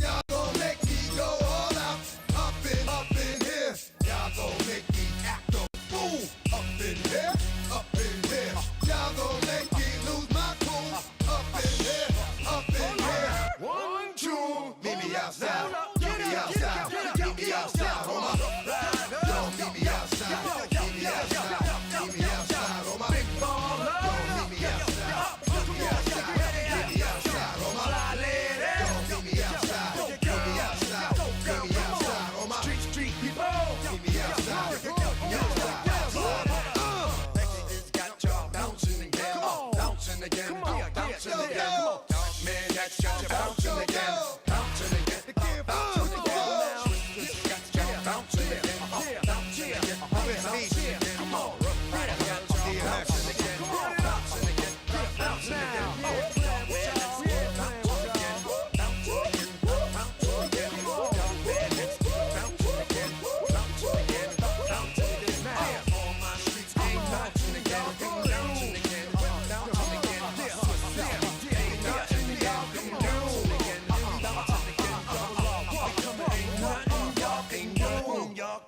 Y'all gon' make me go all out, up in here. Y'all gon' make me act a fool, up in here, up in here. Y'all gon' make me lose my cool, up in here, up in here. 1, 2, meet me outside, meet me outside, meet me outside, hold my. Yo, meet me outside, meet me outside, meet me outside, hold my. Big baller, yo, meet me outside, meet me outside, meet me outside, hold my. Yo, meet me outside, meet me outside, meet me outside, hold my. Street people, meet me outside, meet me outside. It's got y'all bouncing again, bouncing again, bouncing again. Man, that's got you bouncing again, bouncing again, bouncing again. It's got y'all bouncing again, bouncing again, bouncing again. Come on, bouncing again, bouncing again, bouncing again.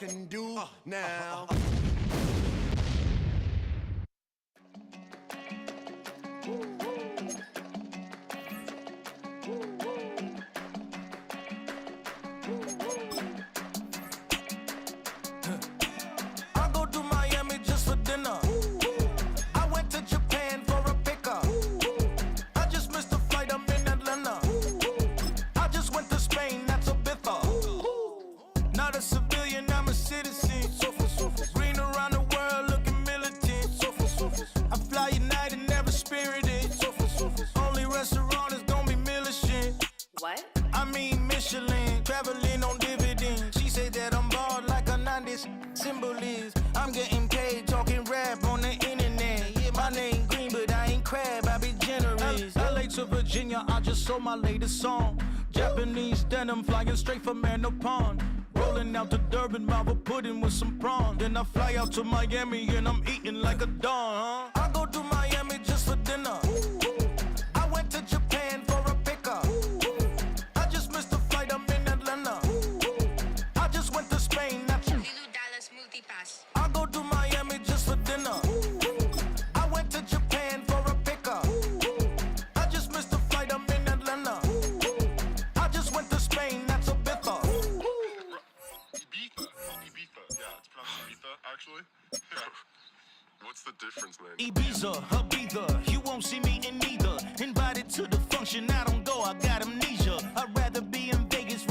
Can do now. I go to Miami just for dinner. I went to Japan for a pickup. I just missed a flight, I'm in Atlanta. I just went to Spain, that's a bither. Not a civilian, I'm a citizen. Green around the world, looking militant. I fly United, never spirited. Only restaurant is gonna be militant. What? I mean Michelin, traveling on dividends. She said that I'm bald like a 90s symbol is. I'm getting paid, talking rap on the internet. Yeah, my name green, but I ain't crab, I be generous. LA to Virginia, I just sold my latest song. Japanese denim, flying straight from Manopon. Rolling out to Durban, Marvel pudding with some prawns. Then I fly out to Miami and I'm eating like a don, I go to Miami just for dinner. I went to Japan for a pickup. I just missed a flight, I'm in Atlanta. I just went to Spain, that's Dallas multipass. I go to Miami just for dinner. I went to Japan for a pickup. I just missed a flight, I'm in Atlanta. I just went to Spain, that's a bither. Ibiza. Yeah, it's pronounced Ibiza, actually. Yeah. What's the difference, man? Ibiza, Ibiza, you won't see me in neither. Invited to the function, I don't go, I got amnesia. I'd rather be in Vegas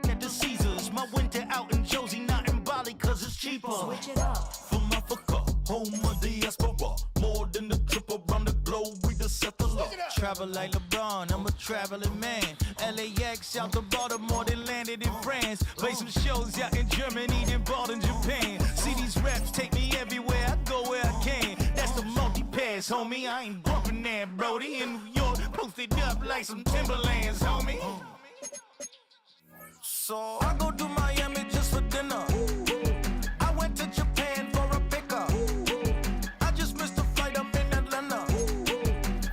at the Caesars. My winter out in Josie, not in Bali, cause it's cheaper. Switch it up. From Africa, home of the diaspora. More than a trip around the globe, we the settler. Travel like LeBron, I'm a traveling man. LAX out to Baltimore, then landed in France. Play some shows out in Germany, then bought in Japan. See these reps take me everywhere, I go where I can. That's the multi-pass, homie, I ain't bumping that, Brody. In New York, posted up like some Timberlands, homie. So I go to Miami just for dinner. I went to Japan for a pickup. I just missed a flight, I'm in Atlanta.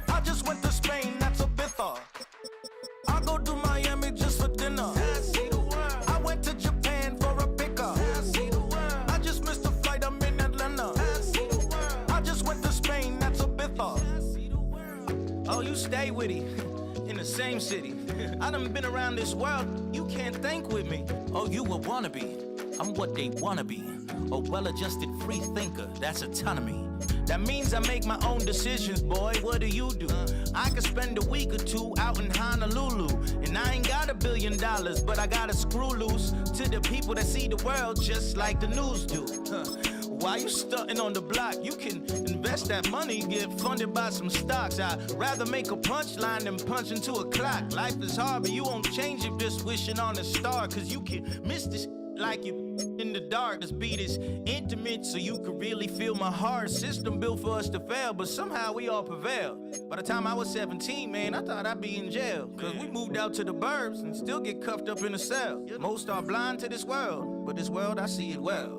I just went to Spain, that's a bither. I go to Miami just for dinner. I went to Japan for a pickup. I just missed a flight, I'm in Atlanta. I just went to Spain, that's a bither. Oh, you stay with it. In the same city. I done been around this world, you can't think with me. Oh, you a wannabe, I'm what they wanna be. A well-adjusted free thinker, that's autonomy. That means I make my own decisions, boy, what do you do? I could spend a week or two out in Honolulu. And I ain't got $1 billion, but I got a screw loose to the people that see the world just like the news do. While you stunting on the block, you can invest that money, get funded by some stocks. I'd rather make a punchline than punch into a clock. Life is hard, but you won't change it just wishing on a star. Cause you can miss this like you in the dark. This beat is intimate, so you can really feel my heart. System built for us to fail, but somehow we all prevail. By the time I was 17, man, I thought I'd be in jail. Cause we moved out to the burbs and still get cuffed up in a cell. Most are blind to this world, but this world, I see it well.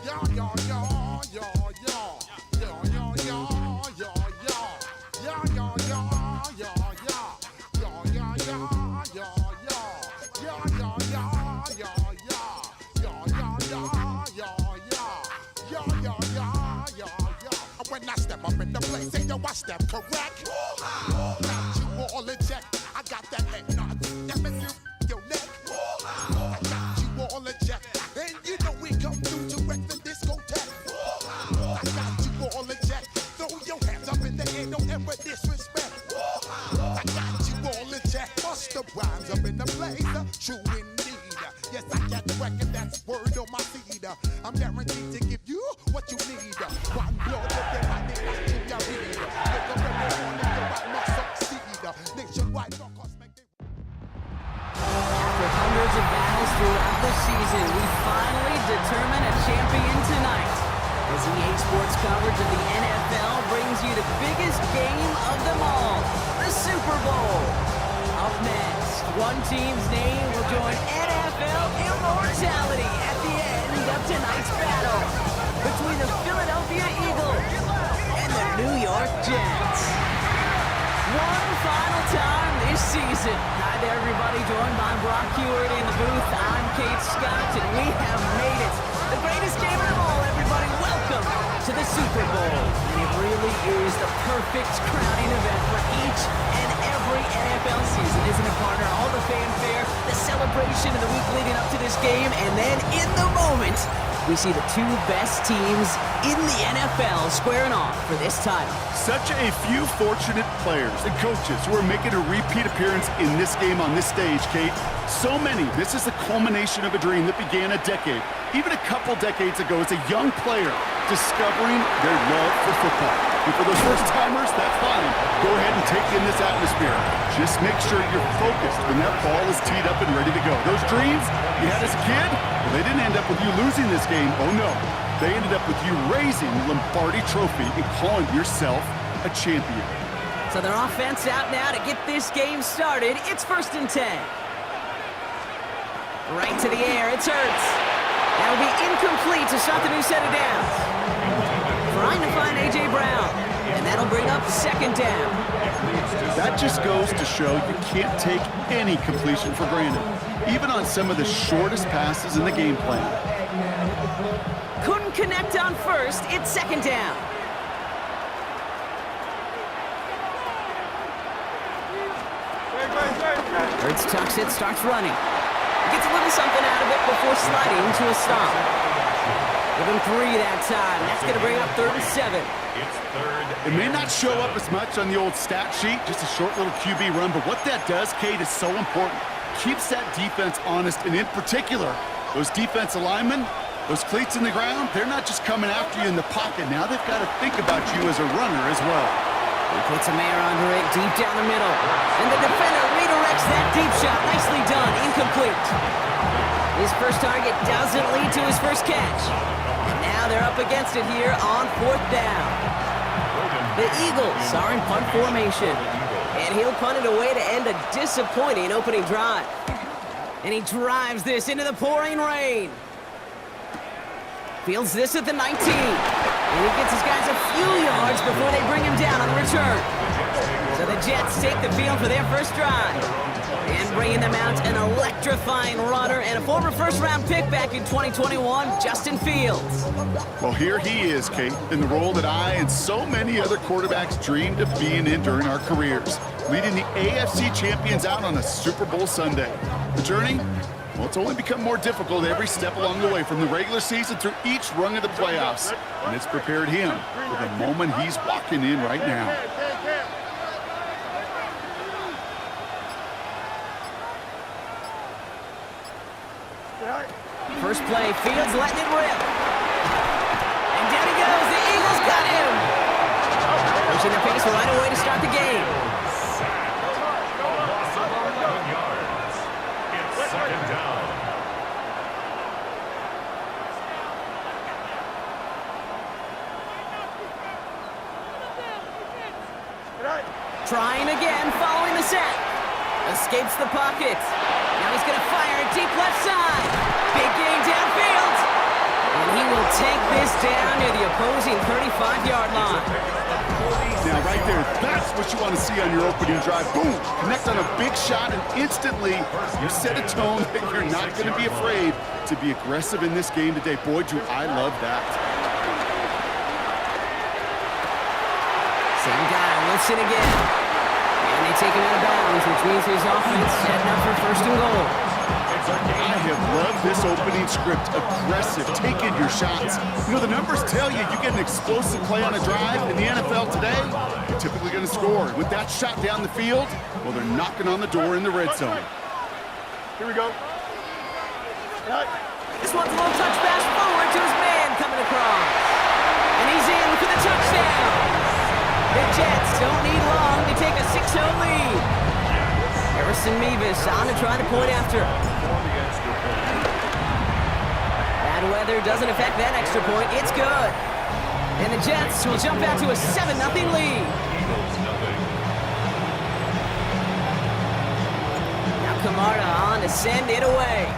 Y'all that correct? Got you all in check. I got that head nod. That make you your neck. I got you all in check. And you know we come through to wreck the discotheque. I got you all in check. Throw your hands up in the air, don't ever disrespect. I got you all in check. Bust the rhymes up in the place. True indeed. Yes, I got the record, that's word on my feed. I'm guaranteed to give you what you need. One blood of the body, like you read. Make up every morning, you might not succeed. Nationwide rockers make they... After hundreds of battles throughout the season, we finally determine a champion tonight. As EA Sports coverage of the NFL brings you the biggest game of them all, the Super Bowl. Up next, one team's name will join NFL immortality at the end of tonight's battle between the Philadelphia Eagles and the New York Jets. One final time this season. Hi there, everybody. Joined by Brock Hewitt in the booth. I'm Kate Scott, and we have made it. The greatest game of them all, everybody. Welcome to the Super Bowl. And it really is the perfect crowning event for each and every NFL season, isn't it, partner? All the fanfare, the celebration of the week leading up to this game, and then in the moment, we see the two best teams in the NFL squaring off for this title. Such a few fortunate players and coaches who are making a repeat appearance in this game on this stage, Kate. So many. This is the culmination of a dream that began a decade, even a couple decades ago, as a young player discovering their love for football. And for those first-timers, that's fine. Go ahead and take in this atmosphere. Just make sure you're focused when that ball is teed up and ready to go. Those dreams you had as a kid, well, they didn't end up with you losing this game. Oh, no. They ended up with you raising the Lombardi Trophy and calling yourself a champion. So their offense out now to get this game started. It's 1st and 10. Right to the air, it's Hurts. That'll be incomplete to start the new set of downs. Trying to find A.J. Brown, and that'll bring up 2nd down. That just goes to show you can't take any completion for granted, even on some of the shortest passes in the game plan. Couldn't connect on 1st, it's 2nd down. Hurts tucks it, starts running. Gets a little something out of it before sliding to a stop. Give him 3 that time. That's going to bring up 3rd and 7. It may not show up as much on the old stat sheet, just a short little QB run, but what that does, Kate, is so important. Keeps that defense honest, and in particular, those defensive linemen, those cleats in the ground, they're not just coming after you in the pocket. Now they've got to think about you as a runner as well. He puts a man under it deep down the middle. And the defender redirects that deep shot. Nicely done. Incomplete. His first target doesn't lead to his first catch. And now they're up against it here on 4th down. The Eagles are in punt formation. And he'll punt it away to end a disappointing opening drive. And he drives this into the pouring rain. Fields this at the 19. And he gets his guys a few yards before they bring him down on the return. So the Jets take the field for their first drive. And bringing them out an electrifying runner and a former first-round pick back in 2021, Justin Fields. Well, here he is, Kate, in the role that I and so many other quarterbacks dreamed of being in during our careers, leading the AFC champions out on a Super Bowl Sunday. The journey? Well, it's only become more difficult every step along the way, from the regular season through each rung of the playoffs. And it's prepared him for the moment he's walking in right now. First play, Fields letting it rip. And down he goes. The Eagles got him. Pushing the pace right away to start the game. It's 2nd down. Trying again, following the sack. Escapes the pocket. Now he's going to fire it deep left side. Big gain downfield. And he will take this down near the opposing 35-yard line. Now, right there, that's what you want to see on your opening drive. Boom! Connect on a big shot, and instantly you set a tone that you're not going to be afraid to be aggressive in this game today. Boy, do I love that. Same guy Johnson again. And they take him out of bounds, which means his offense setting up for first and goal. I have loved this opening script. Aggressive, taking your shots. You know, the numbers tell you get an explosive play on a drive. In the NFL today, you're typically going to score. With that shot down the field, well, they're knocking on the door in the red zone. Here we go. This one's a little touch pass forward to his man coming across. And he's in for the touchdown. The Jets don't need long to take a 6-0 lead. Harrison Mevis on to try to point after. Bad weather doesn't affect that extra point. It's good. And the Jets will jump out to a 7-0 lead. Now Kamara on to send it away.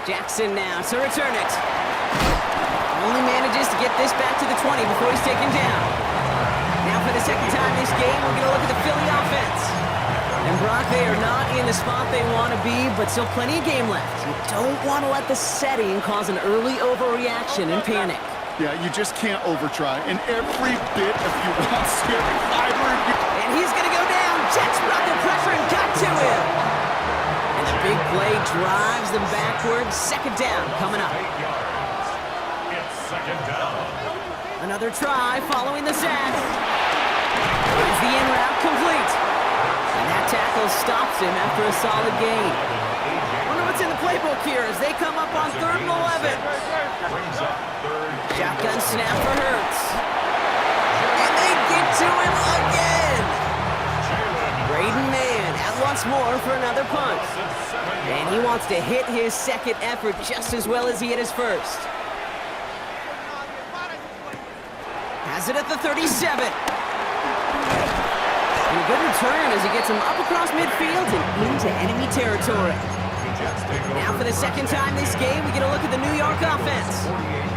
Jackson now to return it. Only manages to get this back to the 20 before he's taken down. Now for the second time this game, we're going to look at the Philly offense. And Brock, they are not in the spot they want to be, but still plenty of game left. You don't want to let the setting cause an early overreaction and panic. Yeah, you just can't overtry. And every bit of you want every fiber of you. And he's going to go down. Jets brought the pressure and got to him. And the big play drives them backwards. Second down coming up. It's second down. Another try following the sack. Is the in route complete? And that tackle stops him after a solid gain. Wonder what's in the playbook here as they come up on 3rd and 11. Shotgun snap for Hurts. And they get to him again. Braden Mann out once more for another punt. And he wants to hit his second effort just as well as he hit his first. Has it at the 37. And a good return as he gets him up across midfield and into enemy territory. Now for the second time this game, we get a look at the New York offense.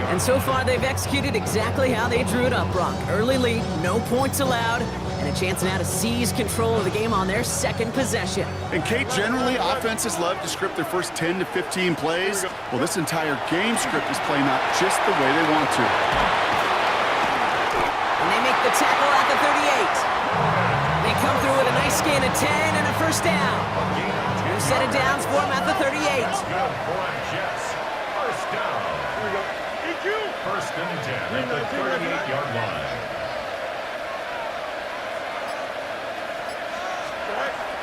And so far, they've executed exactly how they drew it up, Brock. Early lead, no points allowed, and a chance now to seize control of the game on their second possession. And Kate, generally, offenses love to script their first 10 to 15 plays. Well, this entire game script is playing out just the way they want to. And they make the tackle at the 38. They come through with a nice gain of 10 and a first down. New set of downs for them at the 38. First down. Here we go. First and 10 at the 38-yard line.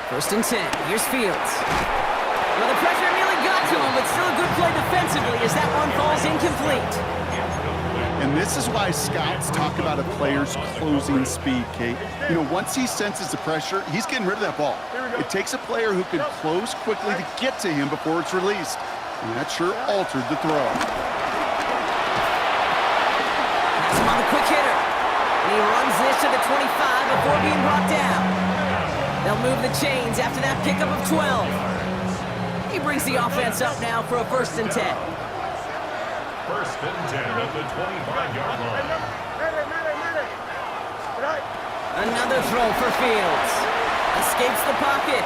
First and 10. Here's Fields. Well, the pressure nearly got to him, but still a good play defensively as that one falls incomplete. And this is why scouts talk about a player's closing speed, Kate. You know, once he senses the pressure, he's getting rid of that ball. It takes a player who can close quickly to get to him before it's released. And that sure altered the throw. That's him on the quick hitter. And he runs this to the 25 before being brought down. They'll move the chains after that pickup of 12. He brings the offense up now for a first and 10. First and 10 at the 25-yard line. Another throw for Fields. Escapes the pocket.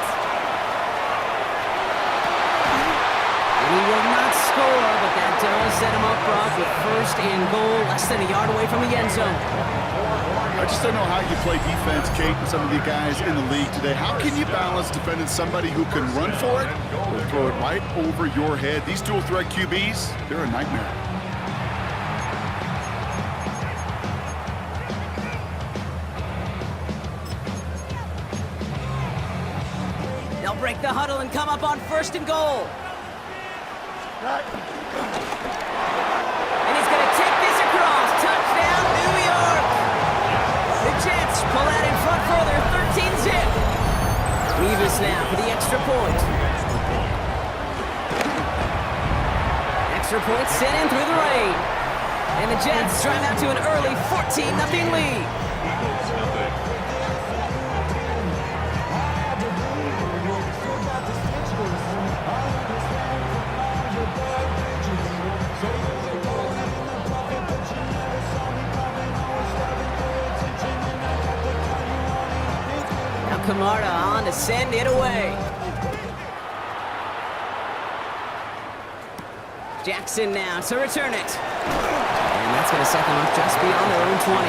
And he will not score, but that does set him up, Brock, with first and goal, less than a yard away from the end zone. I just don't know how you play defense, Kate, with some of the guys in the league today. How can you balance defending somebody who can run for it or throw it right over your head? These dual-threat QBs, they're a nightmare. They'll break the huddle and come up on first and goal. And he's going to take this across. Touchdown, New York. The Jets pull out in front further, 13-zip. Mevis now for the extra point. Extra point sent in through the rain. And the Jets drive out to an early 14-0 lead. Kamara on to send it away. Jackson now to return it. And that's that's going to set them up just beyond their own 20.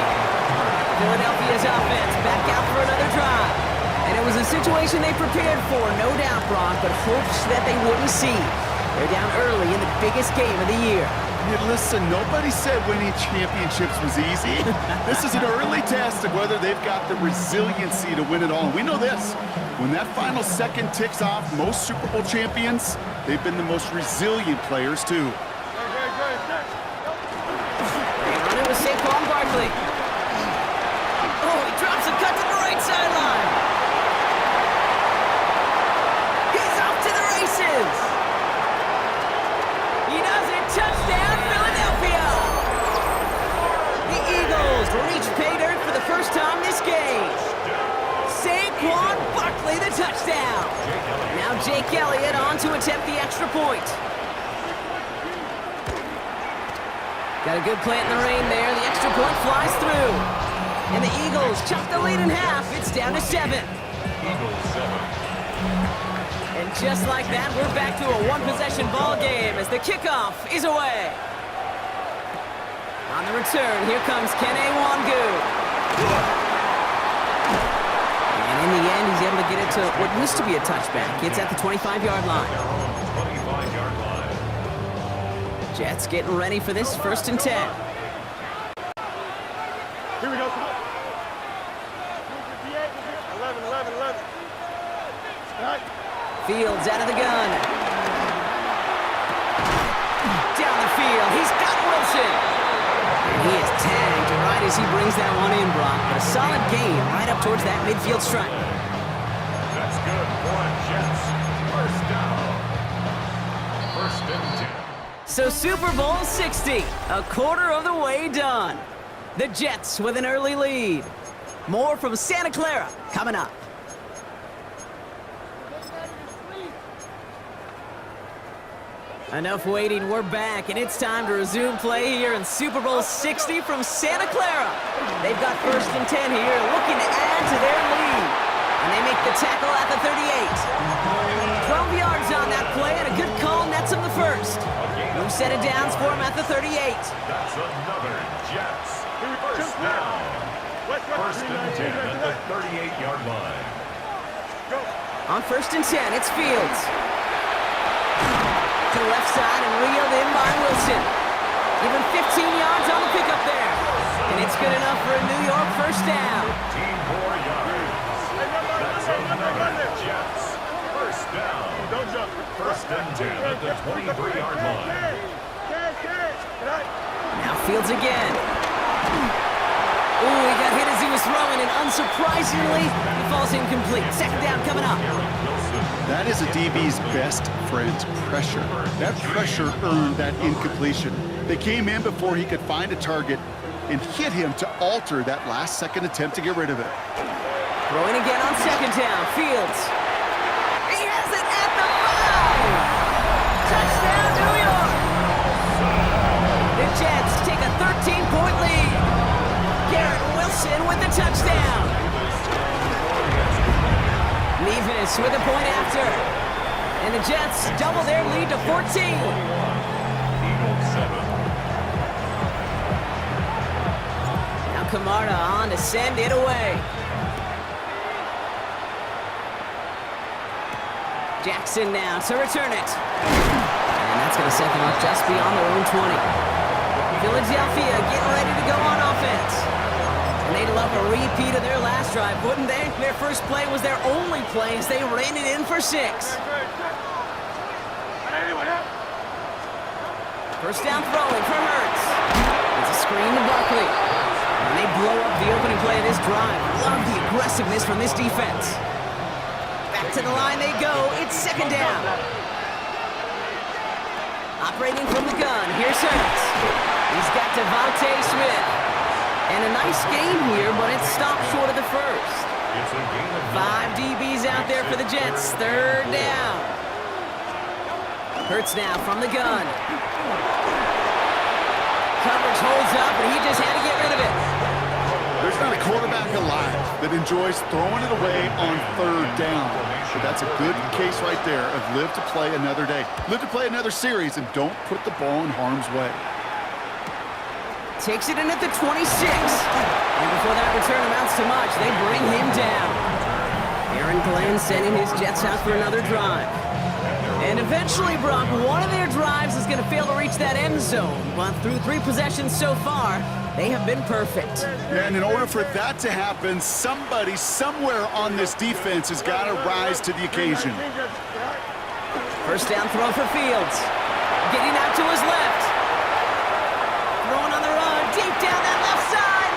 Philadelphia's offense back out for another drive. And it was a situation they prepared for, no doubt, Brock, but hopes that they wouldn't see. They're down early in the biggest game of the year. Hey, listen, nobody said winning championships was easy. This is an early test of whether they've got the resiliency to win it all. And we know this. When that final second ticks off, most Super Bowl champions, they've been the most resilient players, too. They run it with Saquon Barkley. Oh, he drops a cut to the right sideline. He's off to the races. He does it. Touchdown, Philadelphia. The Eagles reach pay dirt for the first time this game. Saquon Barkley, the touchdown. Now Jake Elliott on to attempt the extra point. Got a good plant in the rain there. The extra point flies through. And the Eagles chop the lead in half. It's down to 7. Eagles 7. And just like that, we're back to a one-possession ball game as the kickoff is away. On the return, here comes Kene Wangu. And in the end, he's able to get it to what used to be a touchback. It's at the 25-yard line. 25-yard line. Jets getting ready for this 1st and 10. Here we go. 11. Fields out of the gun. Down the field. He's got Wilson. And he is tagged right as he brings that one in, Brock. But a solid gain right up towards that midfield stripe. That's good for Jets. First down. 1st and 10. So Super Bowl 60, a quarter of the way done. The Jets with an early lead. More from Santa Clara coming up. Enough waiting, we're back, and it's time to resume play here in Super Bowl 60 from Santa Clara. They've got 1st and 10 here, looking to add to their lead. And they make the tackle at the 38. 12 yards on that play, and a good call nets them the first. No set of downs for him at the 38. That's another Jets. First down. 1st and 10 at the 38-yard line. On 1st and 10, it's Fields. To the left side and reeled in by Wilson. Give him 15 yards on the pickup there. And it's good enough for a New York first down. 15 more yards. That's another Jets. First down. 1st and 10 at the 23-yard line. Now Fields again. Ooh, he got hit as he was throwing, and unsurprisingly, he falls incomplete. 2nd down coming up. That is a DB's best friend, pressure. That pressure earned that incompletion. They came in before he could find a target and hit him to alter that last-second attempt to get rid of it. Throwing again on 2nd down. Fields. He has it at the 5. Touchdown, New York. The Jets take a 13-point lead. Garrett Wilson with the touchdown. Nevis with a point after. And the Jets double their lead to 14. Eagles 7. Now Camarda on to send it away. Jackson now to return it. And that's going to set them up just beyond their own 20. Philadelphia getting ready to go on offense. And they'd love a repeat of their last drive, wouldn't they? Their first play was their only play as they ran it in for 6. First down throwing for Hurts. It's a screen to Barkley. And they blow up the opening play of this drive. Love the aggressiveness from this defense. Back to the line they go. It's 2nd down. Operating from the gun. Here's Hurts. He's got Devontae Smith. And a nice game here, but it stopped short of the first. It's a game of 5 DBs out there for the Jets. 3rd down. Hurts now from the gun. Coverage holds up, and he just had to get rid of it. There's not a quarterback alive that enjoys throwing it away on 3rd down. But that's a good case right there of live to play another day. Live to play another series, and don't put the ball in harm's way. Takes it in at the 26. And before that return amounts to much, they bring him down. Aaron Glenn sending his Jets out for another drive. And eventually, Brock, one of their drives is going to fail to reach that end zone. But through 3 possessions so far, they have been perfect. Yeah, and in order for that to happen, somebody somewhere on this defense has got to rise to the occasion. First down throw for Fields. Getting out to his left. Throwing on the run, deep down that left side.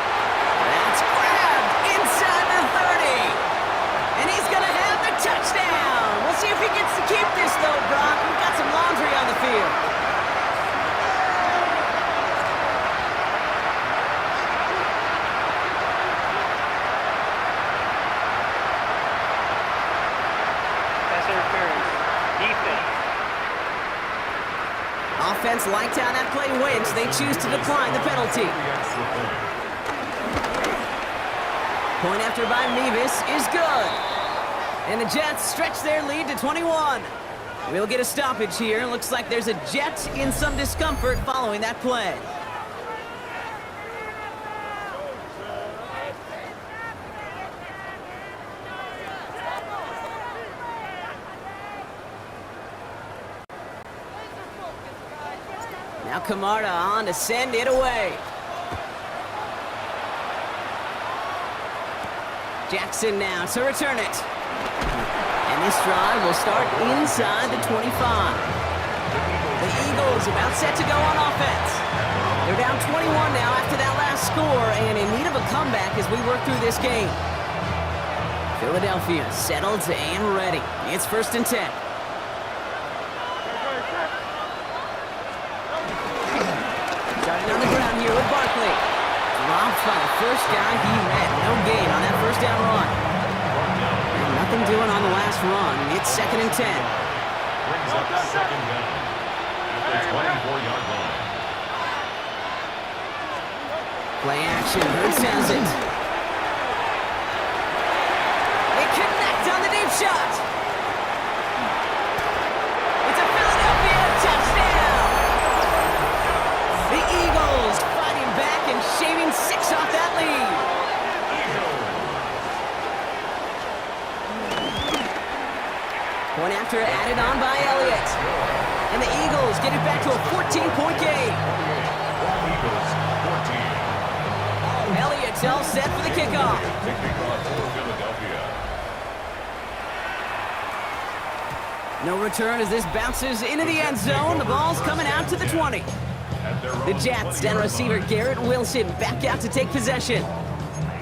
That's grabbed inside the 30. And he's going to have the touchdown. We'll see if he gets to keep this, though, Brock. We've got some laundry on the field. Pass interference. Defense. Offense liked how that play went. They choose to decline the penalty. Point after by Mevis is good. And the Jets stretch their lead to 21. We'll get a stoppage here. Looks like there's a Jet in some discomfort following that play. Now Camarda on to send it away. Jackson now to return it. And this drive will start inside the 25. The Eagles about set to go on offense. They're down 21 now after that last score and in need of a comeback as we work through this game. Philadelphia settled and ready. It's 1st and 10. Starting on the ground here with Barkley. Dropped by the first guy he met. No gain on that first down run. And nothing doing on the last run. It's 2nd and 10. Brings up 2nd down at the 24-yard line. Play action. Hurts has it. They connect on the deep shot. It's a Philadelphia touchdown. The Eagles fighting back and shaving 6 off that lead. Point after added on by Elliott. And the Eagles get it back to a 14-point game. Eagles 14. Elliott's all set for the kickoff. The kickoff for Philadelphia. No return as this bounces into the end zone. The ball's coming out to the 20. The Jets down receiver Garrett Wilson back out to take possession.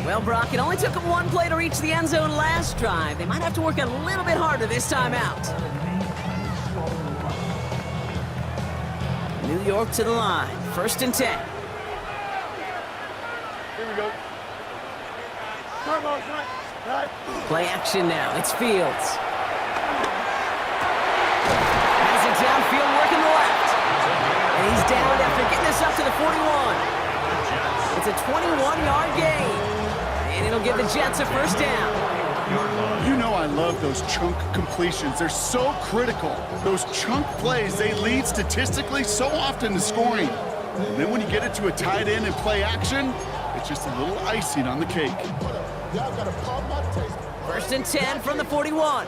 Well, Brock, it only took them 1 play to reach the end zone last drive. They might have to work a little bit harder this time out. New York to the line. 1st and 10. Here we go. Come on, son. Right. Play action now. It's Fields. Has it downfield working the left. And he's down after getting this up to the 41. It's a 21-yard gain. And it'll give the Jets a 1st down. You know I love those chunk completions. They're so critical. Those chunk plays, they lead statistically so often to scoring. And then when you get it to a tight end and play action, it's just a little icing on the cake. 1st and 10 from the 41.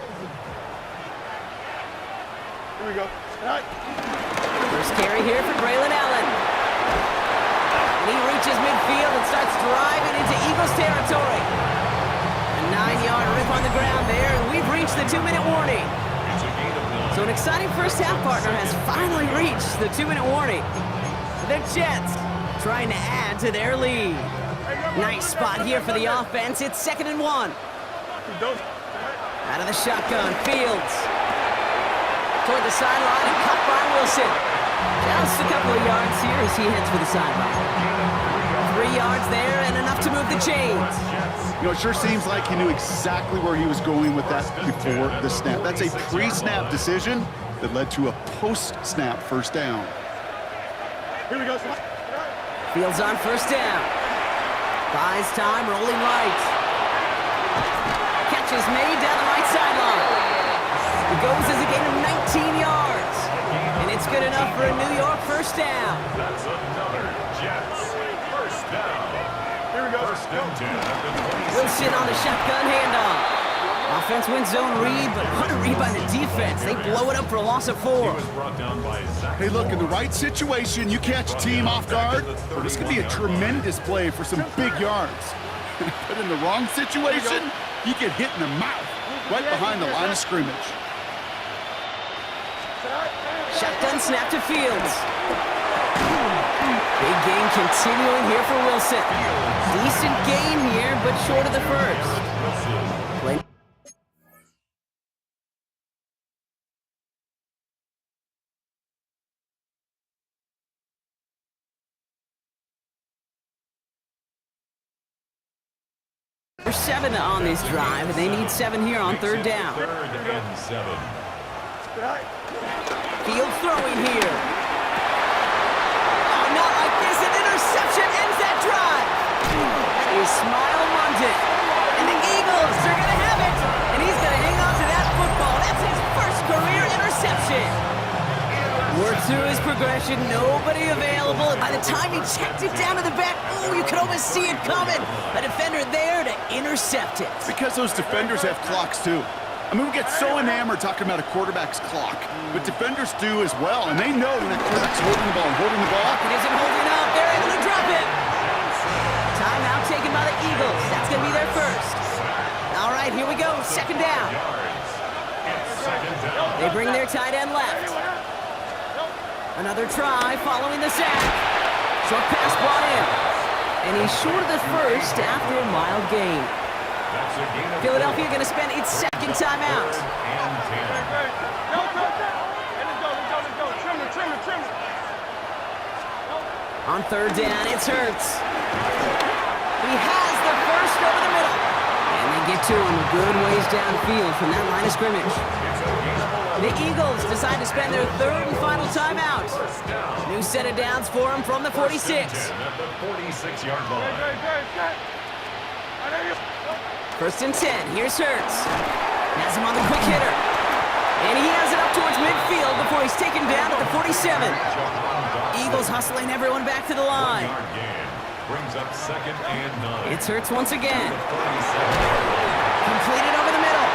Here we go. Right. First carry here for Braylon Allen. And he reaches midfield and starts driving into Eagles territory. A 9-yard rip on the ground there, and we've reached the 2-minute warning. So an exciting first half partner has finally reached the 2-minute warning. The Jets trying to add to their lead. Nice spot here for the offense. It's 2nd and 1. Out of the shotgun, Fields. Toward the sideline and cut by Wilson. Just a couple of yards here as he heads for the sideline. 3 yards there and enough to move the chains. You know, it sure seems like he knew exactly where he was going with that before the snap. That's a pre-snap decision that led to a post-snap 1st down. Here we go. Fields on 1st down. Buys time, rolling right. Catch is made down the right sideline. It goes as a gain of 19 yards. And it's good enough for a New York 1st down. That's another Jets. down. Here we go. First and 10 at the 26. Wilson on the shotgun handoff. Offense wins zone read, but what a read by the defense. They blow it up for a loss of 4. He was brought down by Zach. Hey, look, in the right situation, you catch a team off guard, this could be a tremendous play for some big yards. But in the wrong situation, you get hit in the mouth, right behind the line of scrimmage. Shotgun snap to Fields. Big gain continuing here for Wilson. Decent gain here, but short of the first. Play. There's 7 on this drive, and they need 7 here on third down. 3rd and 7. Field throwing here. Oh, not like this. An interception ends that drive. That is Smile London. And the Eagles are going to have it. And he's going to hang on to that football. That's his first career interception. Worked through his progression. Nobody available. By the time he checked it down to the back, oh, you could almost see it coming. A defender there to intercept it. Because those defenders have clocks, too. I mean, we get so enamored talking about a quarterback's clock, but defenders do as well, and they know when a quarterback's holding the ball and holding the ball. It isn't holding up. They're able to drop it. Timeout taken by the Eagles. That's going to be their first. All right, here we go. Second down. They bring their tight end left. Another try following the sack. Short pass brought in. And he's short of the first after a mild gain. Philadelphia going to spend its second timeout. On third down, it's Hurts. He has the first over the middle. And they get to him a good ways downfield from that line of scrimmage. The Eagles decide to spend their third and final timeout. New set of downs for him from the 46. At the 46-yard line. First and 10, here's Hurts. Has him on the quick hitter. And he has it up towards midfield before he's taken down at the 47. Eagles hustling everyone back to the line. Brings up 2nd and 9. It's Hurts once again. Completed over the middle.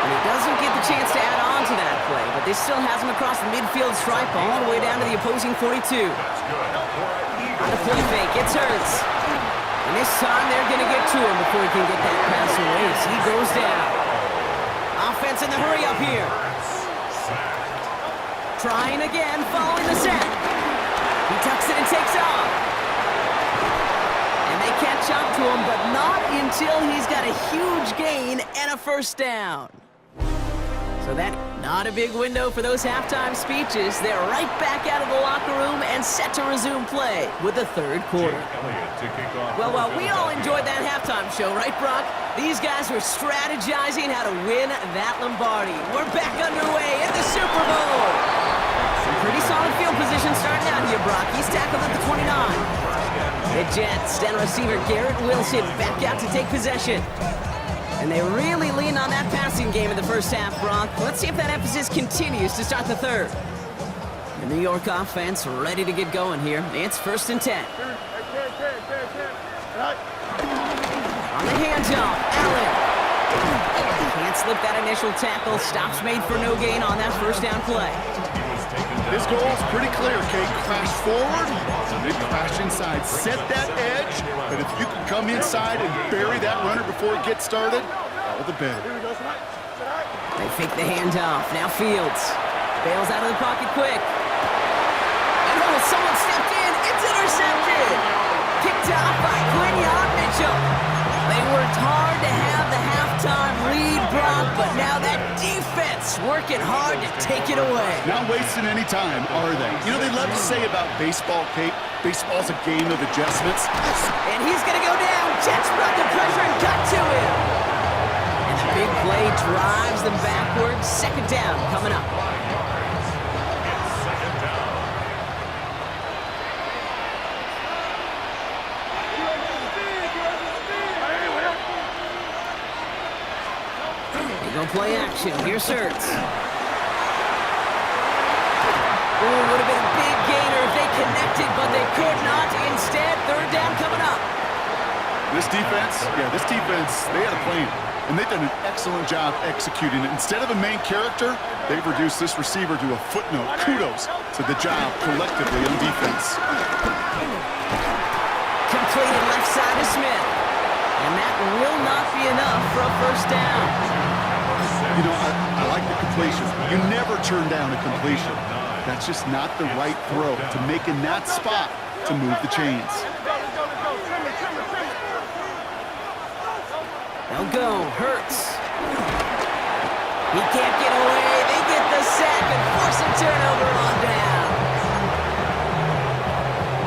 And he doesn't get the chance to add on to that play, but this still has him across the midfield stripe all the way down to the opposing 42. On the play fake, it's Hurts. And this time they're going to get to him before he can get that pass away. So he goes down. Offense in the hurry up here. Trying again, following the sack. He tucks it and takes off. And they catch up to him, but not until he's got a huge gain and a first down. So that, not a big window for those halftime speeches. They're right back out of the locker room and set to resume play with the third quarter. Well, we all enjoyed that halftime show, right, Brock? These guys were strategizing how to win that Lombardi. We're back underway in the Super Bowl. Some pretty solid field position starting out here, Brock. He's tackled at the 29. The Jets and receiver Garrett Wilson back out to take possession. And they really lean on that passing game in the first half, Brock. Let's see if that emphasis continues to start the third. The New York offense ready to get going here. It's first and 10. On the handoff, Allen. Can't slip that initial tackle. Stops made for no gain on that first down play. His goal is pretty clear, Kate. Crash forward, and then crash inside. Set that edge, but if you can come inside and bury that runner before it gets started, all the better. They fake the handoff. Now Fields. Bails out of the pocket quick. And oh, someone stepped in. It's intercepted. Kicked off by Quinyon Mitchell. They worked hard to have the halftime lead, Brock, but now that defense working hard to take it away. Not wasting any time, are they? You know, they love to say about baseball, Kate, baseball's a game of adjustments. And he's going to go down. Jets brought the pressure and got to him. And the big play drives them backwards. Second down coming up. Go play action. Here's Hurts. Ooh, would have been a big gainer if they connected, but they could not. Instead, third down coming up. This defense, they had a plan. And they've done an excellent job executing it. Instead of a main character, they've reduced this receiver to a footnote. Kudos to the job collectively on defense. Completed left side to Smith. And that will not be enough for a first down. You know, I like the completion. You never turn down a completion. That's just not the right throw to make in that spot to move the chains. They'll go. Hurts. He can't get away. They get the sack and force a turnover on down.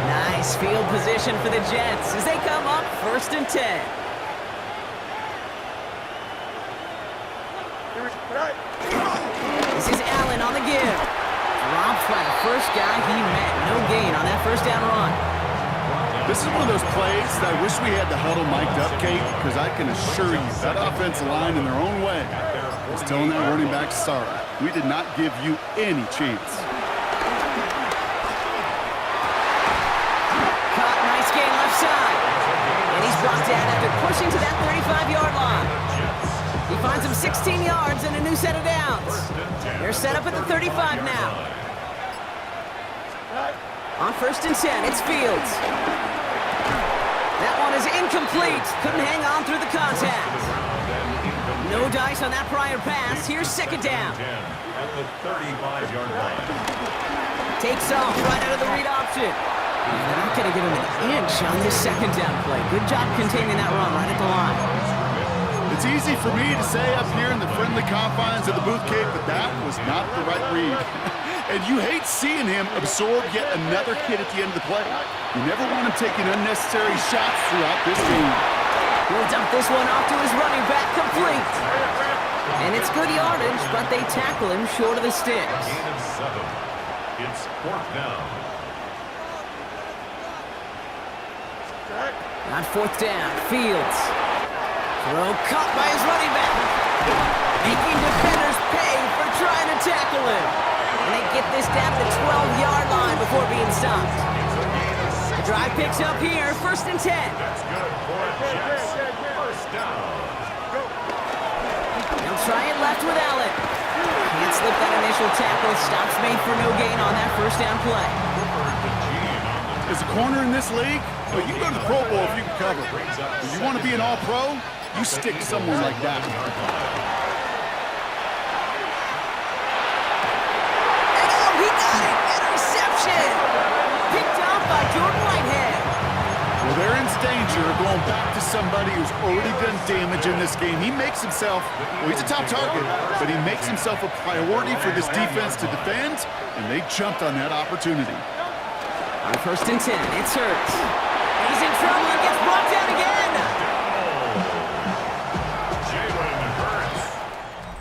Nice field position for the Jets as they come up 1st and 10. This is Allen on the give. Drops by the first guy he met. No gain on that first down run. This is one of those plays that I wish we had the huddle mic'd up, Kate, because I can assure you that offensive line in their own way is telling that running back, sorry, we did not give you any chance. Caught, nice gain left side. And he's brought down after pushing to that 35-yard line. He finds him 16 yards and a new set of downs. They're set up at the 35 now. On 1st and 10, it's Fields. That one is incomplete. Couldn't hang on through the contact. No dice on that prior pass. Here's 2nd down. At the 35-yard line. Takes off right out of the read option. And they're not going to give him an inch on this 2nd down play. Good job containing that run right at the line. It's easy for me to say up here in the friendly confines of the booth, Kate, but that was not the right read. And you hate seeing him absorb yet another hit at the end of the play. You never want him taking unnecessary shots throughout this game. He'll dump this one off to his running back, complete. And it's good yardage, but they tackle him short of the sticks. Gain of 7. It's 4th down. On 4th down, Fields. Throw caught by his running back. Making defenders pay for trying to tackle him. And they get this down to the 12-yard line before being stopped. The drive picks up here, 1st and 10. That's good for Jets. 1st down. They'll try it left with Allen. Can't slip that initial tackle. Stops made for no gain on that 1st down play. As a corner in this league, well, you can go to the Pro Bowl if you can cover. If you want to be an all-pro, you stick someone like that. He got it! Interception! Picked off by Jordan Whitehead. Well, they're in danger of going back to somebody who's already done damage in this game. He makes himself, well, he's a top target, but he makes himself a priority for this defense to defend, and they jumped on that opportunity. On 1st and 10, it's Hurts. He's in trouble and gets brought down again.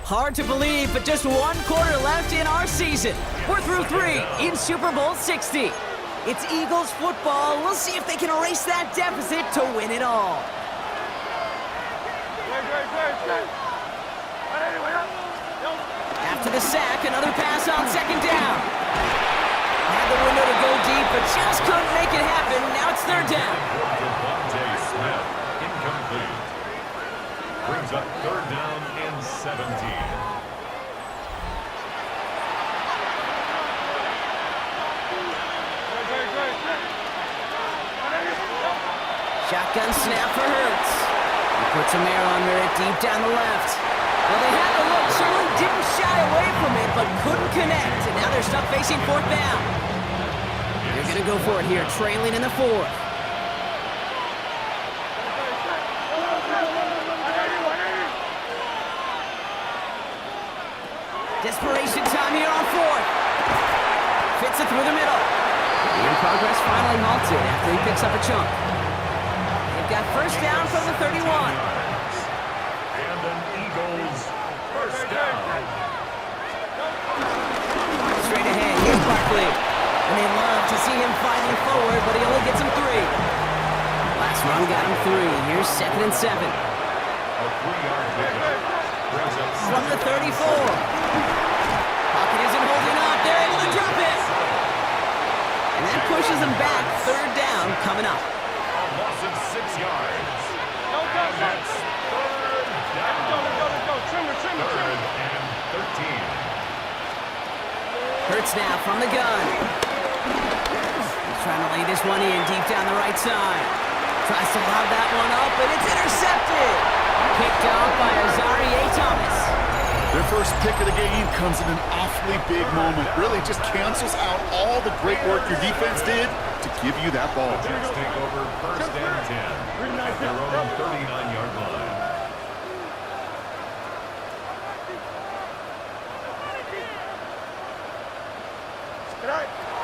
Hard to believe, but just 1 quarter left in our season. We're through 3 in Super Bowl 60. It's Eagles football. We'll see if they can erase that deficit to win it all. After the sack, another pass on 2nd down. Had the window to go deep, but just couldn't make it happen. Now it's 3rd down. Smith, incomplete. Brings up 3rd down and 17. Shotgun snap for Hurts. He puts a man under it deep down the left. Well, they had the look, certainly didn't shy away from it, but couldn't connect. And now they're stuck facing 4th down. They're going to go for it here, trailing in the 4th. Desperation time here on 4th. Fits it through the middle. And progress finally halted after he picks up a chunk. They've got 1st down from the 31. And an Eagles 1st down. Straight ahead, here's Barkley. And they love to see him fighting forward, but he only gets him 3. Last run got him 3. Here's 2nd and 7. A 3-yard pickup. Brings up From the 34. Pocket isn't holding up. They're able to drop it. And that pushes them back. Third down coming up. A loss of 6 yards. And that's third down. Let's go. Trimmer. Third and 13. Hurts now from the gun. He's trying to lay this one in deep down the right side. Tries to lob that one up, and it's intercepted. Picked off by Azari Thomas. Their first pick of the game comes in an awfully big moment. Really just cancels out all the great work your defense did to give you that ball. Jets take over first and 10 at their own 39-yard line.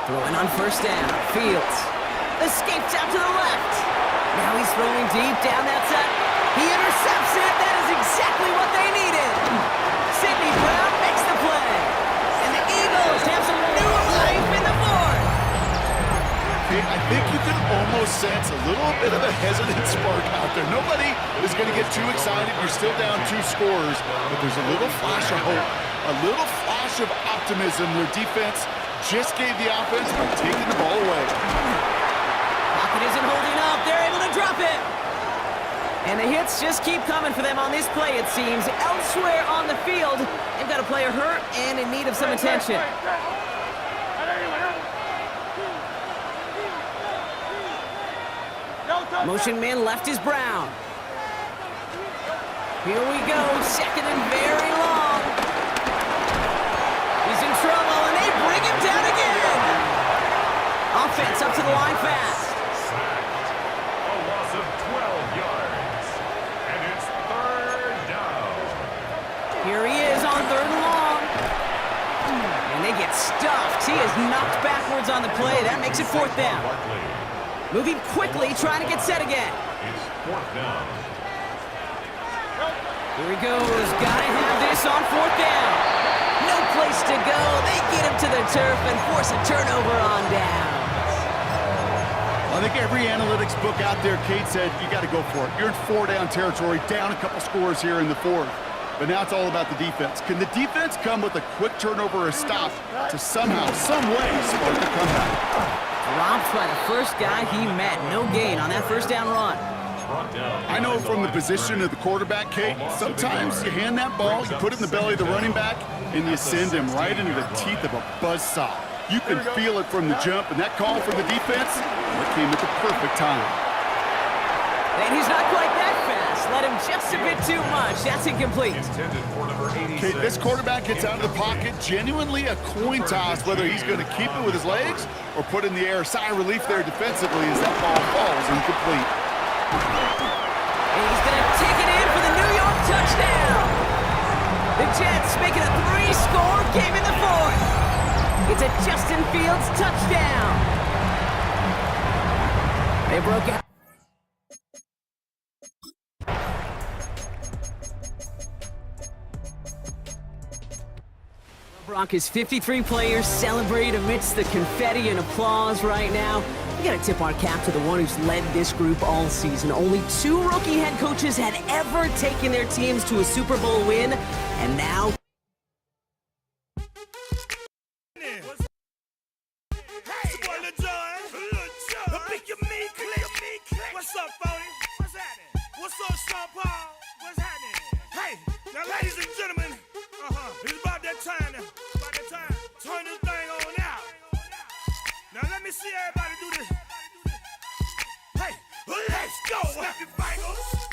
Throwing on first down. Fields escapes out to the left. Now he's throwing deep down that side. He intercepts it. That is exactly what they needed. Sidney Brown makes the play. And the Eagles have some new life in the fourth. I think you can almost sense a little bit of a hesitant spark out there. Nobody is going to get too excited. You're still down 2 scores, but there's a little flash of hope, a little flash of optimism. Their defense just gave the offense by taking the ball away. Pocket isn't holding up. They're able to drop it. And the hits just keep coming for them on this play, it seems. Elsewhere on the field, they've got a player hurt and in need of some attention. Motion man left is Brown. Here we go, second and very long. He's in trouble, and they bring him down again. Offense up to the line fast. Sacked. A loss of 12 yards. And it's third down. Here he is on third and long. And they get stuffed. He is knocked backwards on the play. That makes it fourth down. Moving quickly, trying to get set again. It's fourth down. Here he goes. Gotta have this on fourth down. No place to go. They get him to the turf and force a turnover on down. I think every analytics book out there, Kate said, you got to go for it. You're in 4-down territory, down a couple scores here in the fourth. But now it's all about the defense. Can the defense come with a quick turnover or stop to somehow, some way, spark a comeback? Dropped by the first guy he met. No gain on that first down run. I know from the position of the quarterback, Kate, sometimes you hand that ball, you put it in the belly of the running back, and you send him right into the teeth of a buzzsaw. You can feel it from the jump, and that call from the defense, it came at the perfect time. And he's not quite that fast. Let him just a bit too much. That's incomplete. Okay, this quarterback gets out of the pocket, genuinely a coin toss, whether he's going to keep it with his legs or put in the air. Sigh of relief there defensively as that ball falls incomplete. And he's going to take it in for the New York touchdown. The Jets make it a 3-score game in the fourth. It's a Justin Fields touchdown. They broke out. Broncos 53 players celebrate amidst the confetti and applause right now. We gotta tip our cap to the one who's led this group all season. Only 2 rookie head coaches had ever taken their teams to a Super Bowl win, and now... What's up, Phony? What's happening? What's up, Sean Paul? What's happening? Hey, now, ladies and gentlemen, it's about that time now. About that time. Turn this thing on out. Now, let me see everybody do this. Hey, let's go. Snap your fingers.